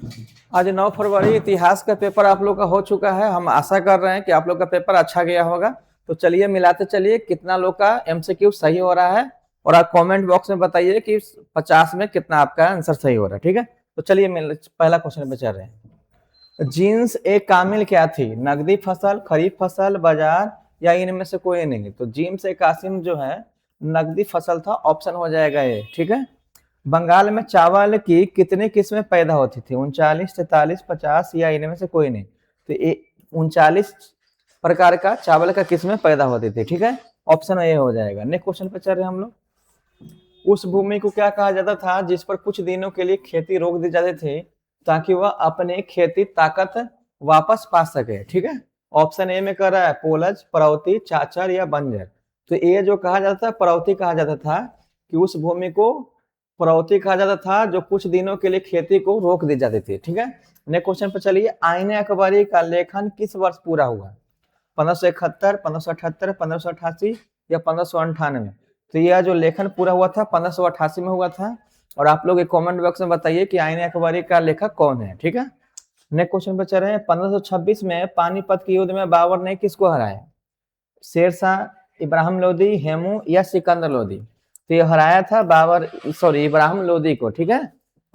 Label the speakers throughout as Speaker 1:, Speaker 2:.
Speaker 1: आज 9 फरवरी इतिहास का पेपर आप लोग का हो चुका है। हम आशा कर रहे हैं कि आप लोग का पेपर अच्छा गया होगा। तो चलिए मिलाते चलिए कितना लोग का एमसीक्यू सही हो रहा है, और आप कमेंट बॉक्स में बताइए कि 50 में कितना आपका आंसर सही हो रहा है। ठीक है, तो चलिए पहला क्वेश्चन पे चल रहे हैं। जींस एक कामिल क्या थी? नकदी फसल, खरीफ फसल, बाजार या इनमें से कोई नहीं? तो जींस एक कासिम जो है नकदी फसल था, ऑप्शन हो जाएगा ये। ठीक है। बंगाल में चावल की कितनी किस्में पैदा होती थी? 39, 43, 50 या इनमें से कोई नहीं? तो 39 प्रकार का चावल का किस्में पैदा होती थी। ठीक है, ऑप्शन ए हो जाएगा। नेक्स्ट क्वेश्चन पे चल रहे हैं हम लोग। उस भूमि को क्या कहा जाता था जिस पर कुछ दिनों के लिए खेती रोक दी जाती थी ताकि वह अपने खेती ताकत वापस पा सके? ठीक है, ऑप्शन ए में कर रहा है पोलज, परौती, चाचर या बंजर। तो ये जो कहा जाता था परौती कहा जाता था कि उस भूमि को परौती कहा जाता था जो कुछ दिनों के लिए खेती को रोक दी जाती थी। ठीक है, नेक्स्ट क्वेश्चन पर चलिए। आईने अकबरी का लेखन किस वर्ष पूरा हुआ? 1571, 1578, 1588 या 1598? तो यह जो लेखन पूरा हुआ था 1588 में हुआ था। और आप लोग कमेंट बॉक्स में बताइए कि आईने अकबरी का लेखक कौन है। ठीक है, नेक्स्ट क्वेश्चन पर चल रहे हैं। 1526 में पानीपत के युद्ध में बाबर ने किसको हराया? शेरशाह, इब्राहिम लोदी, हेमू या सिकंदर लोदी? तो ये हराया था बाबर, सॉरी इब्राहिम लोदी को। ठीक है,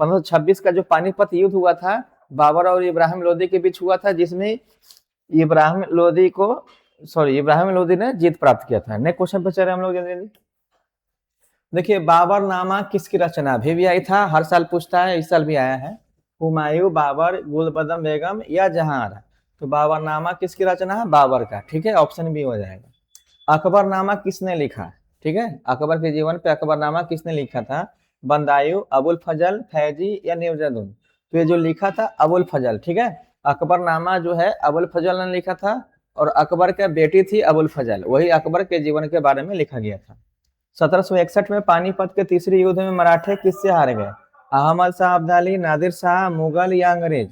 Speaker 1: 1526 का जो पानीपत युद्ध हुआ था बाबर और इब्राहिम लोदी के बीच हुआ था, जिसमें इब्राहिम लोदी को, सॉरी इब्राहिम लोदी ने जीत प्राप्त किया था। नेक्स्ट क्वेश्चन पे चल रहे हम लोग जल्दी। देखिए बाबरनामा किसकी रचना? अभी भी आई था, हर साल पूछता है, इस साल भी आया है। हुमायूं, बाबर, गुलबदम बेगम या जहांआरा? तो बाबरनामा किसकी रचना है? बाबर का। ठीक है, ऑप्शन बी हो जाएगा। अकबरनामा किसने लिखा? ठीक है, अकबर के जीवन पे अकबरनामा किसने लिखा था? बंदायूं, अबुल फजल, फैजी या नूरजहां? तो ये जो लिखा था अबुल फजल। ठीक है, अकबरनामा जो है अबुल फजल ने लिखा था, और अकबर का बेटी थी अबुल फजल, वही अकबर के जीवन के बारे में लिखा गया था। 1761 में पानीपत के तीसरे युद्ध में मराठे किससे हार गए? अहमद शाह अब्दाली, नादिर शाह, मुगल या अंग्रेज?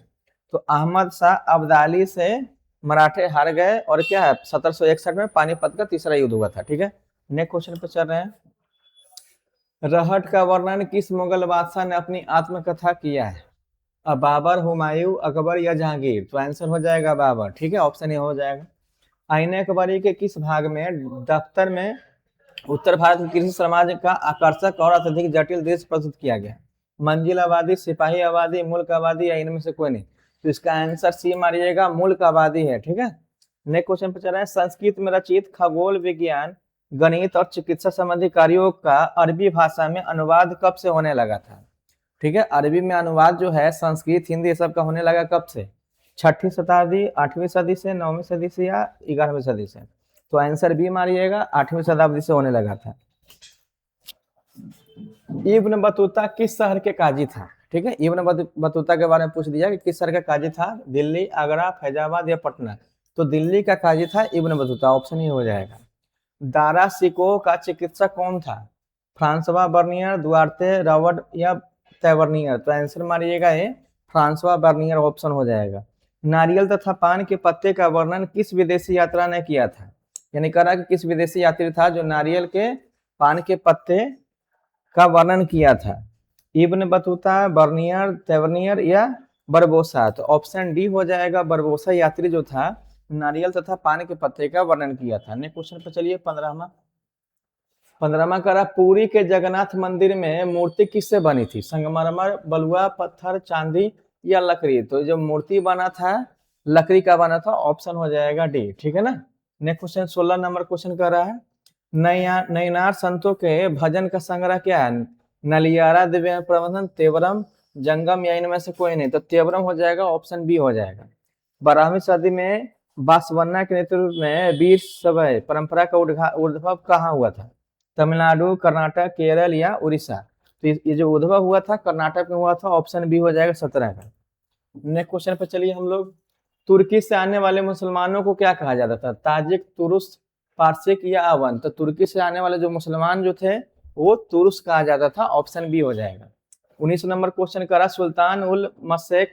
Speaker 1: तो अहमद शाह अब्दाली से मराठे हार गए, और क्या है 1761 में पानीपत का तीसरा युद्ध हुआ था। ठीक है, नेक्स्ट क्वेश्चन पे चल रहे हैं। रहट का वर्णन किस मुगल बादशाह ने अपनी आत्मकथा किया है? अब बाबर, हुमायूं, अकबर या जहांगीर? तो आंसर हो जाएगा बाबर। ठीक है, ऑप्शन ए हो जाएगा। आईने अकबरी के किस भाग में दफ्तर में उत्तर भारत के कृषि समाज का आकर्षक और अत्यधिक जटिल दृश्य प्रस्तुत किया गया? मंजिल आबादी, सिपाही आबादी, मुल्क आबादी या इनमें से कोई नहीं? तो इसका आंसर सी मारिएगा, मुल्क आबादी है। ठीक है, नेक्स्ट क्वेश्चन पे चल रहे हैं। संस्कृत में रचित खगोल विज्ञान, गणित और चिकित्सा संबंधी कार्यों का अरबी भाषा में अनुवाद कब से होने लगा था? ठीक है, अरबी में अनुवाद जो है संस्कृत, हिंदी ये सब का होने लगा कब से? 6वीं शताब्दी, 8वीं सदी से, 9वीं सदी से या 11वीं सदी से? तो आंसर बी मारिएगा, 8वीं शताब्दी से होने लगा था। इब्न बतूता किस शहर के काजी था? ठीक है, इब्न बतूता के बारे में पूछ दिया कि किस शहर का काजी था? दिल्ली, आगरा, फैजाबाद या पटना? तो दिल्ली का काजी था इब्न बतूता, ऑप्शन ही हो जाएगा। दारा सिकोह का चिकित्सक कौन था? फ्रांसवा बर्नियर, दुआर्ते, रॉबर्ट या तैवर्नियर? तो आंसर मारिएगा ये फ्रांसवा बर्नियर, ऑप्शन हो जाएगा। नारियल तथा पान के पत्ते का वर्णन किस विदेशी यात्रा ने किया था? यानी कहा कि किस विदेशी यात्री था जो नारियल के पान के पत्ते का वर्णन किया था? इब्न बतूता, बर्नियर, तैवर्नियर या बरबोसा? तो ऑप्शन डी हो जाएगा, बरबोसा यात्री जो था नारियल तथा पान के पत्ते का वर्णन किया था। नेक्स्ट क्वेश्चन पर चलिए। 15वां करा, पुरी के जगन्नाथ मंदिर में मूर्ति किससे बनी थी? संगमरमर, बलुआ, पत्थर, चांदी या लकड़ी? तो जो मूर्ति बना था लकड़ी का बना था, ऑप्शन हो जाएगा डी। ठीक है ना। नेक्स्ट क्वेश्चन 16 नंबर क्वेश्चन कर रहा है। नैनार संतों के भजन का संग्रह क्या है? नलियारा, दिव्य प्रबंधन, तेवरम, जंगम या इनमें से कोई नहीं? तो तेवरम हो जाएगा, ऑप्शन बी हो जाएगा। 12वीं सदी में बासवन्ना के नेतृत्व में वीर शैव परंपरा का उद्भव कहाँ हुआ था? तमिलनाडु, कर्नाटक, केरल या उड़ीसा? तो ये जो उद्भव हुआ था कर्नाटक में हुआ था, ऑप्शन बी हो जाएगा 17 का। नेक्स्ट क्वेश्चन पर चलिए हम लोग। तुर्की से आने वाले मुसलमानों को क्या कहा जाता था? ताजिक, तुरुस, पारसिक या अवन? तो तुर्की से आने वाले जो मुसलमान जो थे वो तुरुस कहा जाता था, ऑप्शन बी हो जाएगा। 19 नंबर क्वेश्चन करा, सुल्तान उल मशरिक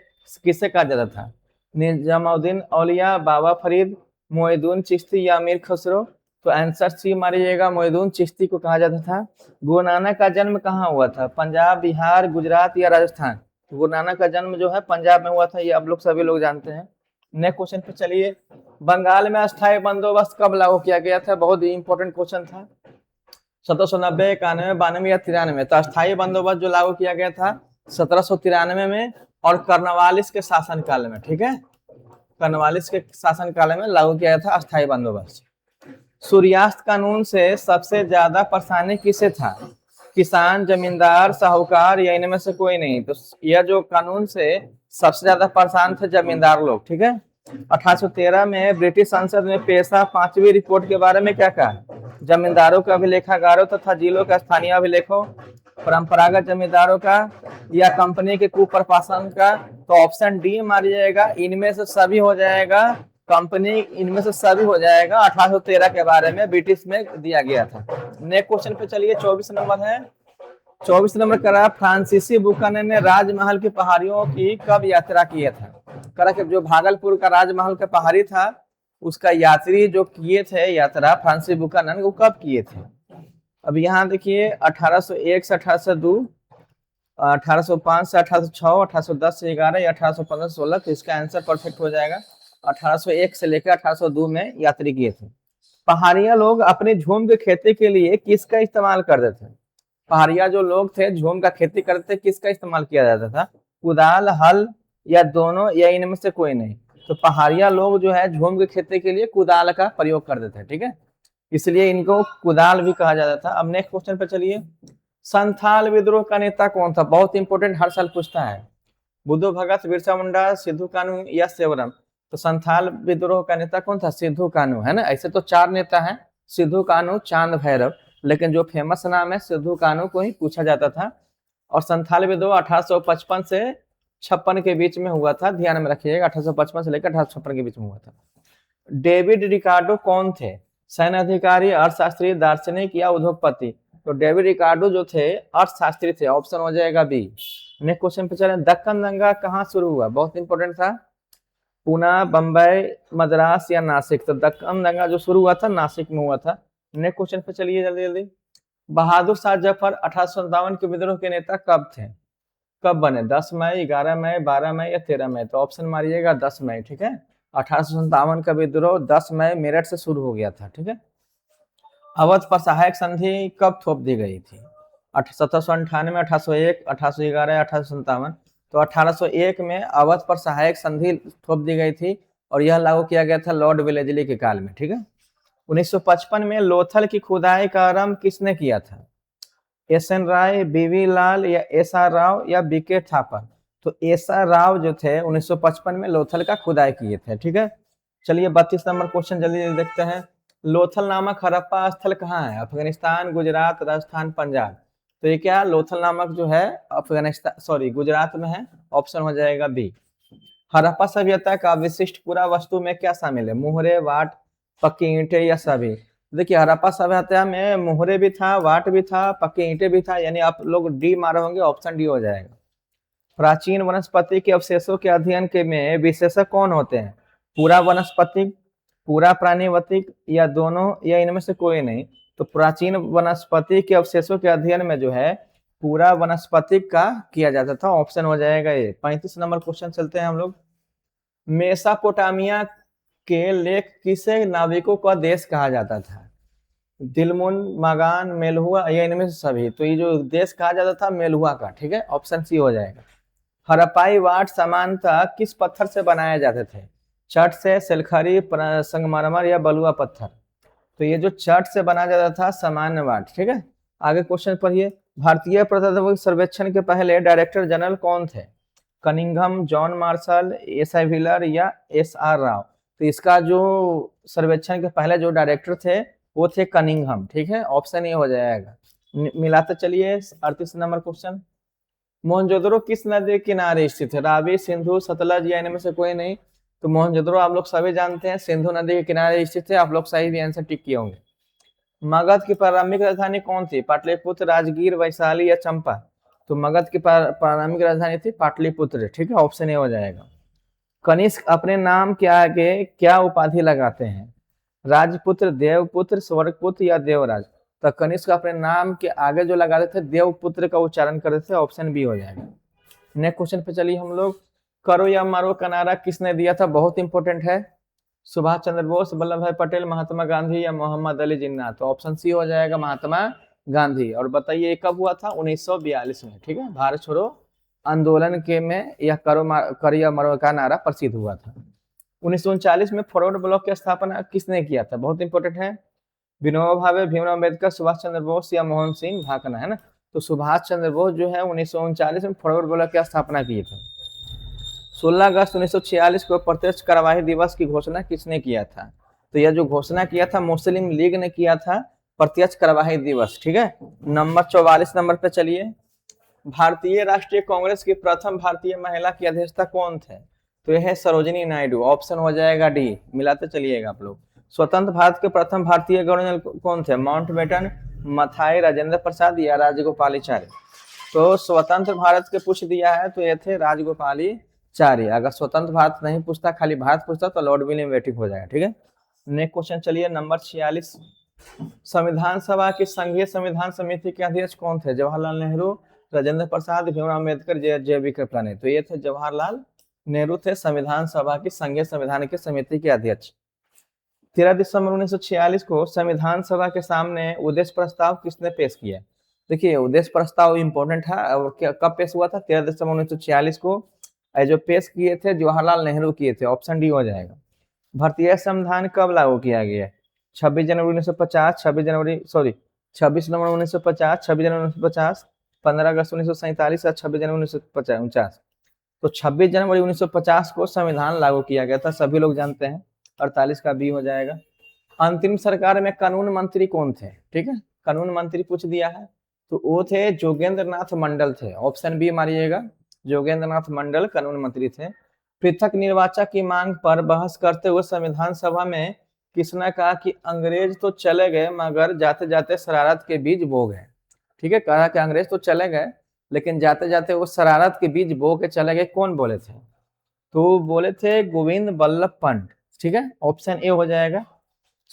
Speaker 1: किसे कहा जाता था? निजामुद्दीन औलिया, बाबा फरीद, मोइनुद्दीन चिश्ती या अमीर खुसरो? तो आंसर सी मारिएगा, मोइनुद्दीन चिश्ती को कहा जाता था। गुरु नानक का जन्म कहाँ हुआ था? पंजाब, बिहार, गुजरात या राजस्थान? गुरु नानक का जन्म जो है पंजाब में हुआ था, ये आप लोग सभी लोग जानते हैं। नेक्स्ट क्वेश्चन पे चलिए, बंगाल में अस्थायी बंदोबस्त कब लागू किया गया था? बहुत ही इंपॉर्टेंट क्वेश्चन था। 1790, 91, 92 या 93? तो अस्थायी बंदोबस्त जो लागू किया गया था 1793 में और कर्नवालिस के शासनकाल में, ठीक है, कर्नवालिस के शासनकाल में लागू किया था अस्थायी बंदोबस्त। सूर्यास्त कानून से सबसे ज्यादा परेशानी किसे था? किसान, जमींदार, साहूकार या इनमें से कोई नहीं? तो यह जो कानून से सबसे ज्यादा परेशान थे जमींदार लोग, ठीक है। 1813 में ब्रिटिश संसद में पेशा 5वीं रिपोर्ट के बारे में क्या कहा? जमींदारों का अभिलेखागारों तथा जिलों का स्थानीय अभिलेखों, परंपरागत जमींदारों का या कंपनी के कुप्रशासन का? तो ऑप्शन डी मार जाएगा, इनमें से सभी हो जाएगा, कंपनी इनमें से सभी हो जाएगा। 1813 के बारे में ब्रिटिश में दिया गया था। नेक्स्ट क्वेश्चन पे चलिए, 24 नंबर है। 24 नंबर करा, फ्रांसीसी बुकानन ने राजमहल की पहाड़ियों की कब यात्रा किया था? करा कि जो भागलपुर का राजमहल का पहाड़ी था उसका यात्री जो किए थे यात्रा फ्रांसीसी बुकानन, वो कब किए थे? अब यहाँ देखिए 1801 से 1802, 1805 से 1806, 1810 से 11 या 1815 से 16? तो इसका आंसर परफेक्ट हो जाएगा 1801 से लेकर 1802 में यात्री किए थे। पहाड़िया लोग अपने झूम की खेती के लिए किसका इस्तेमाल करते थे? पहाड़िया जो लोग थे झूम का खेती करते थे, किसका इस्तेमाल किया जाता था? कुदाल, हल या दोनों या इनमें से कोई नहीं? तो पहाड़िया लोग जो है झूम की खेती के लिए कुदाल का प्रयोग करते थे, ठीक है, इसलिए इनको कुदाल भी कहा जाता था। अब नेक्स्ट क्वेश्चन पे चलिए, संथाल विद्रोह का नेता कौन था? बहुत इंपॉर्टेंट, हर साल पूछता है। बुद्धू भगत, बिरसा मुंडा, सिद्धू कानू या सेवरम? तो संथाल विद्रोह का नेता कौन था? सिद्धू कानू, है ना। ऐसे तो 4 नेता हैं, सिद्धू कानू, चांद भैरव, लेकिन जो फेमस नाम है सिद्धू कानू को ही पूछा जाता था। और संथाल विद्रोह 1855 से 56 के बीच में हुआ था, ध्यान में रखिएगा, 1855 से लेकर 1856 के बीच में हुआ था। डेविड रिकार्डो कौन थे? सैन्य अधिकारी, अर्थशास्त्री, दार्शनिक या उद्योगपति? तो डेविड रिकार्डो जो थे अर्थशास्त्री थे, ऑप्शन हो जाएगा बी। नेक्स्ट क्वेश्चन पे चलें, दक्कन दंगा कहाँ शुरू हुआ? बहुत इंपॉर्टेंट था। पुणे, बंबई, मद्रास या नासिक? तो दक्कन दंगा जो शुरू हुआ था नासिक में हुआ था। नेक्स्ट क्वेश्चन पे चलिए जल्दी जल्दी, बहादुर शाह जफर 1857 के विद्रोह के नेता कब थे? कब बने? 10 मई, 11 मई, 12 मई या 13 मई? तो ऑप्शन मारिएगा 10 मई, ठीक है। 1857 का विद्रोह 10 मई मेरठ से शुरू हो गया था, ठीक है। अवध पर सहायक संधि कब थोप दी गई थी? 1798, 1801, 1811 या 1857? तो 1801 में अवध पर सहायक संधि थोप दी गई थी और यह लागू किया गया था लॉर्ड वेलेस्ली के काल में, ठीक है। 1955 में लोथल की खुदाई का आरंभ किसने किया था? एस.एन. राय, बी.वी. लाल या एस.आर. राव या बी.के. थापर? तो एस.आर. राव जो थे 1955 में लोथल का खुदाई किए थे, ठीक है। चलिए 32 नंबर क्वेश्चन जल्दी जल्दी देखते हैं। लोथल नामक हड़प्पा स्थल कहाँ है? अफगानिस्तान, गुजरात, राजस्थान, पंजाब? तो ये क्या, लोथल नामक जो है अफगानिस्तान गुजरात में है, ऑप्शन हो जाएगा बी। हड़प्पा सभ्यता का विशिष्ट पूरा वस्तु में क्या शामिल है? मोहरे, वाट, पक्की ईंटें या सभी? देखिए हड़प्पा सभ्यता में मोहरे भी था, वाट भी था, पक्की ईंटें भी था, यानी आप लोग डी मारे होंगे, ऑप्शन डी हो जाएगा। प्राचीन वनस्पति के अवशेषों के अध्ययन के में विशेषज्ञ कौन होते हैं? पूरा वनस्पतिक, पूरा प्राणीवतिक या दोनों या इनमें से कोई नहीं? तो प्राचीन वनस्पति के अवशेषों के अध्ययन में जो है पूरा वनस्पतिक का किया जाता था, ऑप्शन हो जाएगा ये। 35 नंबर क्वेश्चन चलते हैं हम लोग। मेसोपोटामिया के लेख किसे नाविकों का देश कहा जाता था? दिलमुन, मगान, मेलहुआ या इनमें से सभी? तो ये जो देश कहा जाता था मेलहुआ का, ठीक है, ऑप्शन सी हो जाएगा। हड़प्पाई वाट सामान्यतः किस पत्थर से बनाए जाते थे? चट से, सिलखरी, संगमरमर या बलुआ पत्थर? तो ये जो चट से बनाया जाता था सामान्य वाट, ठीक है। आगे क्वेश्चन पढ़िए, भारतीय प्रत्यावर्ती सर्वेक्षण के पहले डायरेक्टर जनरल कौन थे? Cunningham, John Marshall, SI. Wheeler या एस.आर. राव? तो इसका जो सर्वेक्षण के पहले जो डायरेक्टर थे वो थे कनिंघम, ठीक है, ऑप्शन ए हो जाएगा। मिलाते चलिए 38 नंबर क्वेश्चन। मोहनजोदड़ो किस नदी के किनारे स्थित है? रावी, सिंधु, सतलज या इनमें से कोई नहीं? तो मोहनजोदड़ो आप लोग सभी जानते हैं सिंधु नदी के किनारे स्थित है, आप लोग सही भी आंसर टिक किए होंगे। मगध की प्रारंभिक राजधानी कौन थी? पाटलिपुत्र, राजगीर, वैशाली या चंपा? तो मगध की प्रारंभिक राजधानी थी पाटलिपुत्र, ठीक है, ऑप्शन ए हो जाएगा। कनिष्क अपने नाम के आगे क्या उपाधि लगाते हैं? राजपुत्र, देवपुत्र, स्वर्गपुत्र या देवराज? तो कनिष्क अपने नाम के आगे जो लगाते थे देवपुत्र का उच्चारण करते थे, ऑप्शन बी हो जाएगा। नेक्स्ट क्वेश्चन पे चलिए हम लोग। करो या मारो का नारा किसने दिया था, बहुत इंपॉर्टेंट है। सुभाष चंद्र बोस, वल्लभ भाई पटेल, महात्मा गांधी या मोहम्मद अली जिन्ना। तो ऑप्शन सी हो जाएगा महात्मा गांधी। और बताइए कब हुआ था, 1942 में, ठीक है। भारत छोड़ो आंदोलन के में यह करो या मरो का नारा प्रसिद्ध हुआ था। 1939 में फॉरवर्ड ब्लॉक की स्थापना किसने किया था, बहुत इंपॉर्टेंट है। विनोबा भावे, भीमराव अम्बेडकर, सुभाष चंद्र बोस या मोहन सिंह भाकना, है ना। तो सुभाष चंद्र बोस जो है 1939 में फॉरवर्ड ब्लॉक की स्थापना किए थे। 16 अगस्त 1946 को प्रत्यक्ष कार्यवाही दिवस की घोषणा किसने किया था, तो यह जो घोषणा किया था मुस्लिम लीग ने किया था, प्रत्यक्ष कार्यवाही दिवस, ठीक है। नंबर 44 नंबर पे चलिए। भारतीय राष्ट्रीय कांग्रेस की प्रथम भारतीय महिला की अध्यक्षता कौन थे, तो यह है सरोजिनी नायडू। ऑप्शन हो जाएगा डी, मिलाते चलिएगा आप लोग। स्वतंत्र भारत के प्रथम भारतीय गवर्नर कौन थे, माउंटबेटन, मथाई, राजेंद्र प्रसाद या राजगोपालाचारी। तो स्वतंत्र भारत के पूछ दिया है तो ये थे राजगोपालाचारी। अगर स्वतंत्र भारत नहीं पूछता, खाली भारत पूछता तो लॉर्ड विलियम बेंटिक हो जाएगा, ठीक है। नेक्स्ट क्वेश्चन चलिए नंबर 46। संविधान सभा की संघीय संविधान समिति के अध्यक्ष कौन थे, जवाहरलाल नेहरू, राजेंद्र प्रसाद, भीमराव अम्बेडकर, जे.बी. कृपलानी। तो ये थे जवाहरलाल नेहरू थे संविधान सभा की संघीय संविधान की समिति के अध्यक्ष। 13 दिसंबर 1946 को संविधान सभा के सामने उद्देश्य प्रस्ताव किसने पेश किया। देखिए उद्देश्य प्रस्ताव इंपॉर्टेंट है, और कब पेश हुआ था, 13 दिसंबर 1946 को। जो पेश किए थे जवाहरलाल नेहरू किए थे, ऑप्शन डी हो जाएगा। भारतीय संविधान कब लागू किया गया, 26 जनवरी 1950, 26 नवंबर 1950, 26 जनवरी 1950, 15 अगस्त 1947 या 26 जनवरी 1949। तो 26 जनवरी 1950 को संविधान लागू किया गया था, सभी लोग जानते हैं। 48 का बी हो जाएगा। अंतरिम सरकार में कानून मंत्री कौन थे, ठीक है। कानून मंत्री पूछ दिया है तो वो थे जोगेंद्र नाथ मंडल थे, ऑप्शन बी मारिएगा। जोगेंद्र नाथ मंडल कानून मंत्री थे। पृथक निर्वाचन की मांग पर बहस करते हुए संविधान सभा में किसने कहा कि अंग्रेज तो चले गए मगर जाते जाते शरारत के बीज बो गए, ठीक है। कहा कि अंग्रेज तो चले गए लेकिन जाते जाते वो शरारत के बीज बो के चले गए। कौन बोले थे, तो बोले थे गोविंद बल्लभ पंत, ठीक है। ऑप्शन ए हो जाएगा।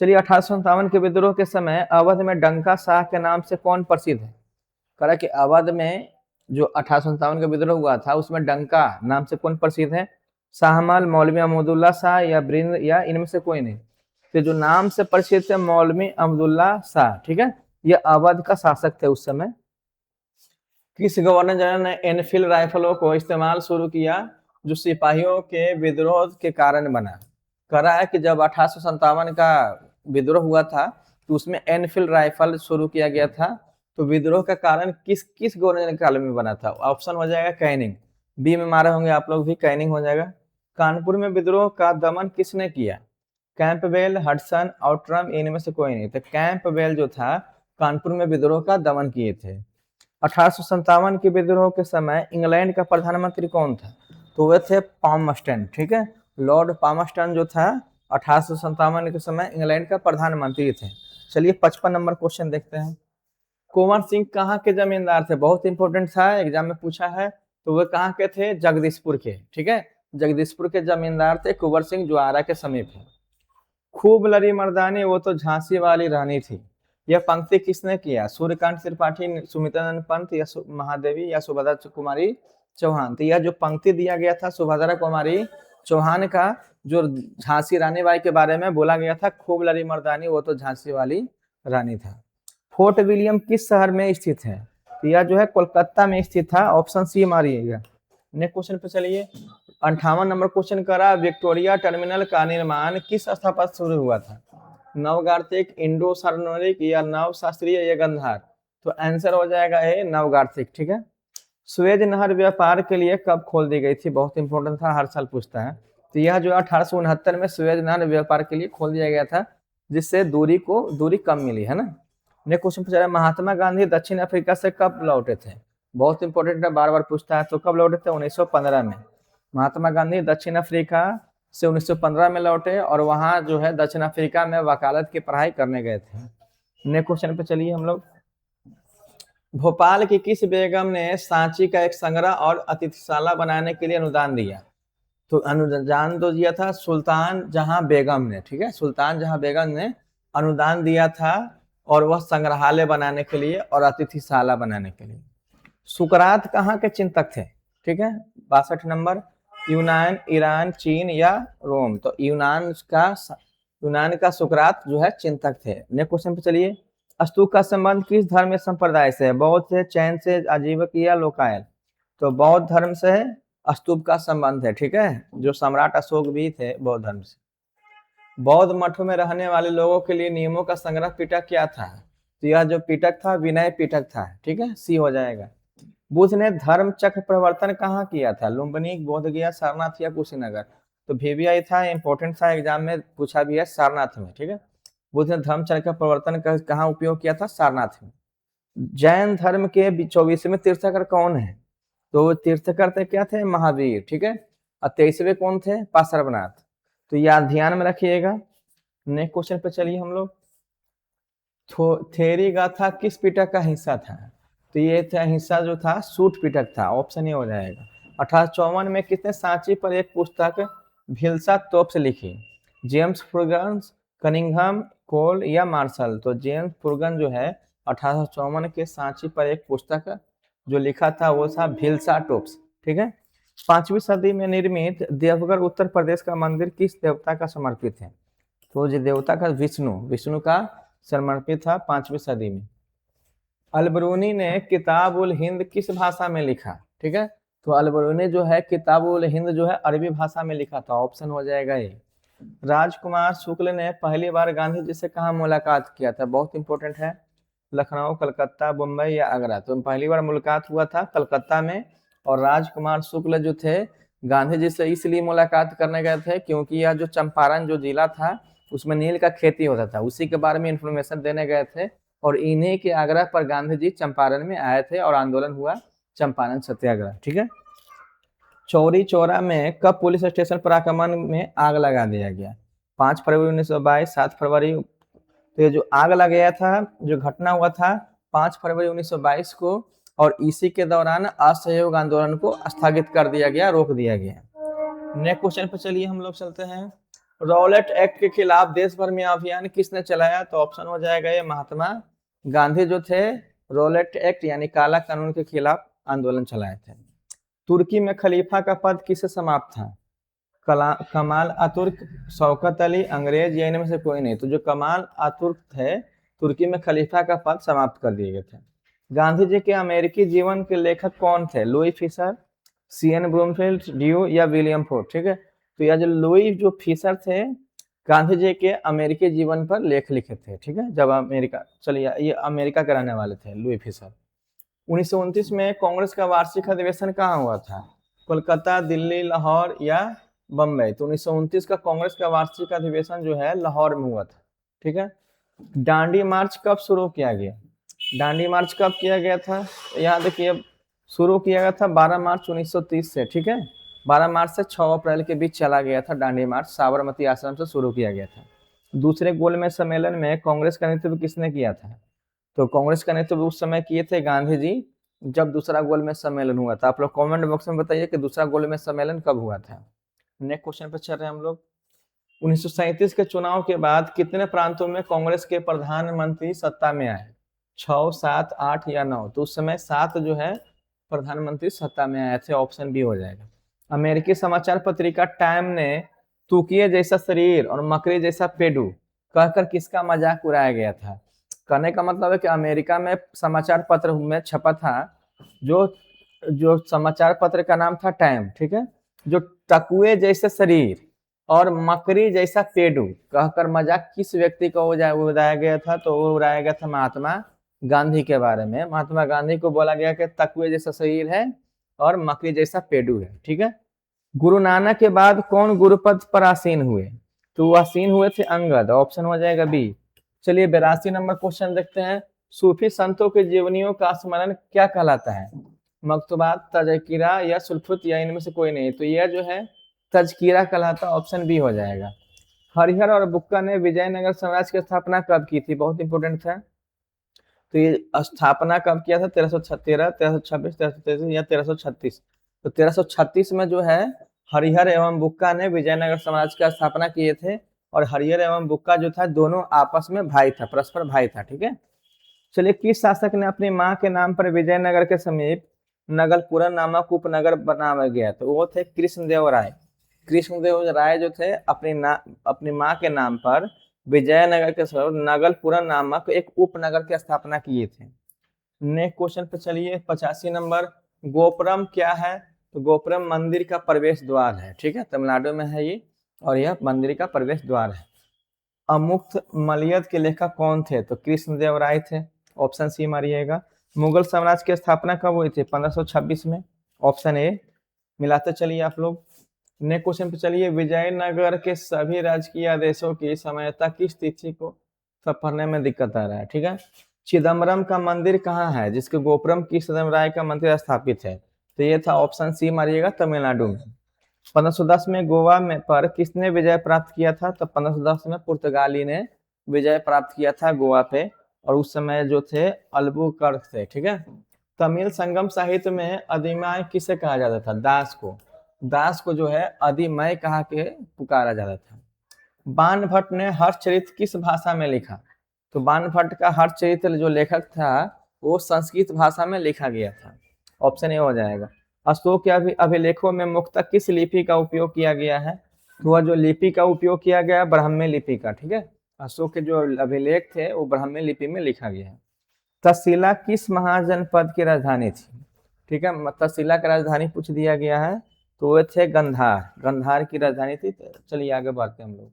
Speaker 1: चलिए 1857 के विद्रोह के समय अवध में डंका शाह के नाम से कौन प्रसिद्ध है। कहा कि अवध में जो 1857 का विद्रोह हुआ था उसमें डंका नाम से कौन प्रसिद्ध है, शाहमल, मौलवी अहमदुल्ला शाह या ब्रिंद या इनमें से कोई नहीं। तो जो नाम से प्रसिद्ध है मौलवी अहमदुल्ला शाह, ठीक है। ये अवध का शासक थे उस समय। किस गवर्नर जनरल ने एनफील्ड राइफलों को इस्तेमाल शुरू किया जो सिपाहियों के विद्रोह के कारण बना। करा है कि जब 1857 का विद्रोह हुआ था तो उसमें एनफील्ड राइफल शुरू किया गया था। तो विद्रोह का कारण किस गवर्नर के काल में बना था, ऑप्शन हो जाएगा कैनिंग। बी में मारे होंगे आप लोग भी, कैनिंग हो जाएगा। कानपुर में विद्रोह का दमन किसने किया, कैंपबेल, हडसन, आउटरम, इनमें से कोई नहीं। तो कैंपबेल जो था कानपुर में विद्रोह का दमन किए थे। 1857 के विद्रोह के समय इंग्लैंड का प्रधानमंत्री कौन था, तो वे थे पामस्टन, ठीक है। लॉर्ड पामस्टन जो था 1857 के समय इंग्लैंड का प्रधानमंत्री थे। चलिए 55 नंबर क्वेश्चन देखते हैं। कुंवर सिंह कहाँ के जमींदार थे, बहुत इंपॉर्टेंट था, एग्जाम में पूछा है। तो वे कहाँ के थे, जगदीशपुर के, ठीक है। जगदीशपुर के जमींदार थे कुंवर सिंह, जो आरा के समीप है। खूब लड़ी मर्दानी वो तो झांसी वाली रानी थी। यह पंक्ति किसने किया, सूर्यकांत त्रिपाठी, सुमित्रानंद पंत या महादेवी या सुभद्रा कुमारी चौहान। तो यह जो पंक्ति दिया गया था सुभद्रा कुमारी चौहान का, जो झांसी रानी बाई के बारे में बोला गया था, खूब लड़ी मर्दानी वो तो झांसी वाली रानी था। फोर्ट विलियम किस शहर में स्थित है, तो यह जो है कोलकाता में स्थित था, ऑप्शन सी मारिएगा। नेक्स्ट क्वेश्चन पे चलिए 58 नंबर क्वेश्चन करा, विक्टोरिया टर्मिनल का निर्माण किस स्थापना शुरू हुआ था, नवगार्थिक, इंडो सार्वजनिक या नव शास्त्रीय या गंधार। तो आंसर हो जाएगा ए नवगार्थिक, ठीक है। सुएज नहर व्यापार के लिए कब खोल दी गई थी, बहुत इंपॉर्टेंट था, हर साल पूछता है। तो यह जो 1869 में सुएज नहर व्यापार के लिए खोल दिया गया था, जिससे दूरी कम मिली, है ना। नेक्स्ट क्वेश्चन पूछा है, महात्मा गांधी दक्षिण अफ्रीका से कब लौटे थे, बहुत इंपॉर्टेंट है, बार बार पूछता है। तो कब लौटे थे, 1915 में। महात्मा गांधी दक्षिण अफ्रीका से 1915 में लौटे और वहां जो है दक्षिण अफ्रीका में वकालत की पढ़ाई करने गए थे। नेक्स्ट क्वेश्चन पे चलिए हम लोग। भोपाल की किस बेगम ने सांची का एक संग्रह और अतिथिशाला बनाने के लिए अनुदान दिया, तो अनुदान तो दिया था सुल्तान जहां बेगम ने, ठीक है। सुल्तान जहां बेगम ने अनुदान दिया था, और वह संग्रहालय बनाने के लिए और अतिथिशाला बनाने के लिए। सुकरात कहाँ के चिंतक थे, ठीक है। 62 नंबर यूनान, ईरान, चीन या रोम। तो यूनान का सुकरात जो है चिंतक थे। नेक्स्ट क्वेश्चन पे चलिए। स्तूप का संबंध किस धर्म संप्रदाय से है? बौद्ध से, जैन से, आजीवक या लोकायत? तो बौद्ध धर्म से स्तूप का संबंध है, ठीक है। जो सम्राट अशोक भी थे बौद्ध धर्म से। बौद्ध मठों में रहने वाले लोगों के लिए नियमों का संग्रह पिटक क्या था? तो यह जो पिटक था विनय पिटक था, ठीक है, सी हो जाएगा। बुद्ध ने धर्म चक्र प्रवर्तन कहाँ किया था? लुम्बिनी, बोध गया, सारनाथ या कुशीनगर? तो VVI था, इंपॉर्टेंट था, एग्जाम में पूछा भी है सारनाथ में, ठीक है। बुद्ध ने धर्म चक्र का प्रवर्तन कहाँ उपयोग किया था? सारनाथ में। जैन धर्म के 24वें तीर्थंकर कौन है? तो तीर्थंकर थे क्या थे? महावीर, ठीक है। और 23वें कौन थे? पार्श्वनाथ। तो याद ध्यान में रखिएगा। नेक्स्ट क्वेश्चन पे चलिए हम लोग। थेरी गाथा किस पिटक का हिस्सा था? तो ये था हिस्सा जो था सूट पिटक था, ऑप्शन ये हो जाएगा। 1854 में किसने सांची पर एक पुस्तक भिल्सा तोप से लिखी? जेम्स फुर्गन, कनिंघम, कोल या मार्शल? तो जेम्स फुर्गन जो है 1854 के सांची पर एक पुस्तक जो लिखा था वो था भिल्सा टोप्स, ठीक है। 5वीं सदी में निर्मित देवगढ़ उत्तर प्रदेश का मंदिर किस देवता का समर्पित है? तो जो देवता का विष्णु का समर्पित था 5वीं सदी में। अलबरूनी ने किताब उल हिंद किस भाषा में लिखा? ठीक है, तो अलबरूनी जो है किताब उल हिंद जो है अरबी भाषा में लिखा था, ऑप्शन हो जाएगा ये। राजकुमार शुक्ल ने पहली बार गांधी जी से कहाँ मुलाकात किया था? बहुत इंपॉर्टेंट है। लखनऊ, कलकत्ता, मुंबई या आगरा? तो पहली बार मुलाकात हुआ था कलकत्ता में। और राजकुमार शुक्ल जो थे गांधी जी से इसलिए मुलाकात करने गए थे क्योंकि यह जो चंपारण जो जिला था उसमें नील का खेती होता था, उसी के बारे में इंफॉर्मेशन देने गए थे। और इन्हीं के आग्रह पर गांधी जी चंपारण में आए थे और आंदोलन हुआ चंपारण सत्याग्रह, ठीक है। चौरी चौरा में कब पुलिस स्टेशन पर आक्रमण में आग लगा दिया गया? 5 फरवरी 1922, 7 फरवरी। तो ये जो आग लगाया था, जो घटना हुआ था 5 फरवरी 1922 को, और इसी के दौरान असहयोग आंदोलन को स्थगित कर दिया गया, रोक दिया गया। नेक्स्ट क्वेश्चन पे चलिए हम लोग चलते हैं। रॉलेट एक्ट के खिलाफ देश भर में अभियान किसने चलाया? तो ऑप्शन हो जाएगा ये महात्मा गांधी जो थे रॉलेट एक्ट यानी काला कानून के खिलाफ आंदोलन चलाए थे। तुर्की में खलीफा का पद किससे समाप्त था? कमाल अतुर्क, शौकत अली, अंग्रेज या इनमें से कोई नहीं? तो जो कमाल अतुर्क थे तुर्की में खलीफा का पद समाप्त कर दिए गए थे। गांधी जी के अमेरिकी जीवन के लेखक कौन थे? Louis Fischer, CN Broomfield, due या विलियम फोर्ड? ठीक है, तो यह जो लुई जो फिशर थे गांधी जी के अमेरिकी जीवन पर लेख लिखे थे, ठीक है, जब अमेरिका चलिए ये अमेरिका के रहने वाले थे लुई फिशर। 1929 में कांग्रेस का वार्षिक अधिवेशन कहाँ हुआ था? कोलकाता, दिल्ली, लाहौर या बम्बई? तो 1929 का कांग्रेस का वार्षिक अधिवेशन जो है लाहौर में हुआ था, ठीक है। डांडी मार्च कब शुरू किया गया? डांडी मार्च कब किया गया था? यहाँ देखिए शुरू किया गया था 12 मार्च 1930 से, ठीक है। 12 मार्च से 6 अप्रैल के बीच चला गया था डांडी मार्च, साबरमती आश्रम से शुरू किया गया था। दूसरे गोलमेज सम्मेलन में कांग्रेस का नेतृत्व किसने किया था? तो कांग्रेस का नेतृत्व उस समय किए थे गांधी जी, जब दूसरा गोलमेज सम्मेलन हुआ था। आप लोग कमेंट बॉक्स में बताइए कि दूसरा गोलमेज सम्मेलन कब हुआ था। नेक्स्ट क्वेश्चन पर चल रहे हैं हम लोग। 1937 के चुनाव के बाद कितने प्रांतों में कांग्रेस के प्रधानमंत्री सत्ता में आए? 6, 7, 8 या 9? तो उस समय 7 जो है प्रधानमंत्री सत्ता में आए थे, ऑप्शन बी हो जाएगा। अमेरिकी समाचार पत्रिका टाइम ने तुकिये जैसा शरीर और मकड़ी जैसा पेडू कहकर किसका मजाक उड़ाया गया था? कहने का मतलब है कि अमेरिका में समाचार पत्र में छपा था जो समाचार पत्र का नाम था टाइम, ठीक है, जो टकुए जैसे शरीर और मकड़ी जैसा पेडू कहकर मजाक किस व्यक्ति को उड़ाया गया था? तो वो उड़ाया गया था महात्मा गांधी के बारे में। महात्मा गांधी को बोला गया कि तकुए जैसा शरीर है और मकड़ी जैसा पेडू है, ठीक है। गुरु नानक के बाद कौन गुरुपद पर आसीन हुए? तो वो आसीन हुए थे अंगद, ऑप्शन हो जाएगा बी। चलिए 82 नंबर क्वेश्चन देखते हैं। सूफी संतों के जीवनियों का स्मरण क्या कहलाता है? मकतूबात, तज़किरा या सुल्फुत या इनमें से कोई नहीं? तो यह जो है तज़किरा कहलाता, ऑप्शन बी हो जाएगा। हरिहर और बुक्का ने विजयनगर साम्राज्य की स्थापना कब की थी? बहुत इंपोर्टेंट था। तो ये स्थापना कब किया था? 1313, 1326, 1333 या 1336? तो 1336 में जो है हरिहर एवं बुक्का ने विजयनगर साम्राज्य का स्थापना किए थे। और हरिहर एवं बुक्का जो था दोनों आपस में भाई था, परस्पर भाई था, ठीक है। चलिए किस शासक ने अपनी मां के नाम पर विजयनगर के समीप नगलपुरम नामक उपनगर बनाया गया? तो वो थे कृष्णदेव राय। कृष्णदेव राय जो थे अपनी माँ के नाम पर विजयनगर के नगलपुरम नामक एक उपनगर की स्थापना किए थे। नेक्स्ट क्वेश्चन पे चलिए 85 नंबर। गोपुरम क्या है? तो गोपुरम मंदिर का प्रवेश द्वार है, ठीक है, तमिलनाडु में है ये, और यह मंदिर का प्रवेश द्वार है। अमुक्त मलयद के लेखक कौन थे? तो कृष्णदेव राय थे, ऑप्शन सी मारिएगा। मुगल साम्राज्य की स्थापना कब हुई थी? 1526 में, ऑप्शन ए। मिलाते चलिए आप लोग। नेक्स्ट क्वेश्चन पे चलिए। विजयनगर के सभी राजकीय आदेशों की समयता किस तिथि को? सब पढ़ने में दिक्कत आ रहा है, ठीक है। चिदम्बरम का मंदिर कहाँ है, जिसके गोपुरम कृष्णदेव राय का मंदिर स्थापित है? तो ये था ऑप्शन सी मारिएगा, तमिलनाडु में। 1510 में गोवा में पर किसने विजय प्राप्त किया था? तो 1510 में पुर्तगाली ने विजय प्राप्त किया था गोवा पे, और उस समय जो थे अल्बुकर्क थे, ठीक है। तमिल संगम साहित्य में अधिमय किसे कहा जाता था? दास को। दास को जो है अधिमय कहा के पुकारा जाता था। बाणभट्ट ने हर्षचरित किस भाषा में लिखा? तो बाणभट्ट का हर्षचरित जो लेखक था वो संस्कृत भाषा में लिखा गया था, ऑप्शन ए हो जाएगा। अशोक के अभिलेखों में मुख्यतः किस लिपि का उपयोग किया गया है? तो वह जो लिपि का उपयोग किया गया ब्राह्मी लिपि का, ठीक है। अशोक के जो अभिलेख थे वो ब्राह्मी लिपि में लिखा गया है। तक्षशिला किस महाजनपद की राजधानी थी? ठीक है, तक्षशिला की राजधानी पूछ दिया गया है, तो वे थे गंधार, गंधार की राजधानी थी। चलिए आगे बढ़ते हैं हम लोग।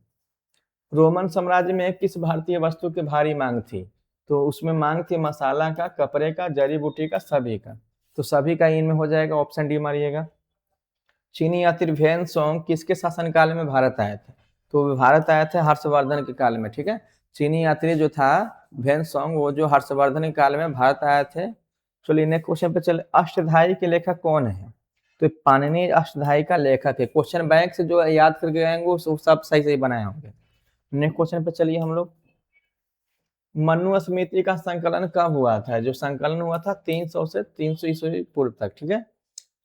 Speaker 1: रोमन साम्राज्य में किस भारतीय वस्तु की भारी मांग थी? तो उसमें मांग थी मसाला का, कपड़े का, जड़ी बूटी का, सभी का। तो सभी का इनमें हो जाएगा, ऑप्शन डी मारिएगा। चीनी यात्री भ्वेनसांग किसके शासनकाल में भारत आए थे? तो भारत आए थे हर्षवर्धन के काल में, ठीक है। चीनी यात्री जो था भ्वेनसांग, वो जो हर्षवर्धन के काल में भारत आए थे। चलिए नेक्स्ट क्वेश्चन पे चले। अष्टधाई के लेखक कौन है? तो पाणिनि अष्टधाई का लेखक है। क्वेश्चन बैंक से जो याद करके आएंगे वो सब सही सही बनाए होंगे। नेक्स्ट क्वेश्चन पे चलिए हम लोग। मनु स्मृति का संकलन कब हुआ था? जो संकलन हुआ था 300 से 300 ईस्वी पूर्व तक, ठीक है।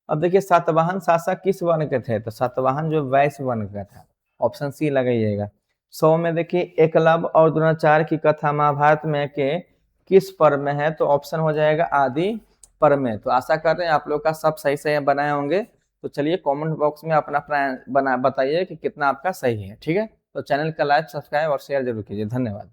Speaker 1: अब देखिए सातवाहन शासक किस वर्ण के थे? तो सातवाहन जो वैश्य वर्ण का था, ऑप्शन सी लगाइएगा। 100 में देखिए एकलव्य और द्रोणाचार्य की कथा महाभारत में के किस पर्व में है? तो ऑप्शन हो जाएगा आदि पर्व में। तो आशा कर रहे हैं आप लोग का सब सही सही बनाए होंगे। तो चलिए कमेंट बॉक्स में अपना बताइए कि कितना आपका सही है, ठीक है। तो चैनल का लाइक, सब्सक्राइब और शेयर जरूर कीजिए। धन्यवाद।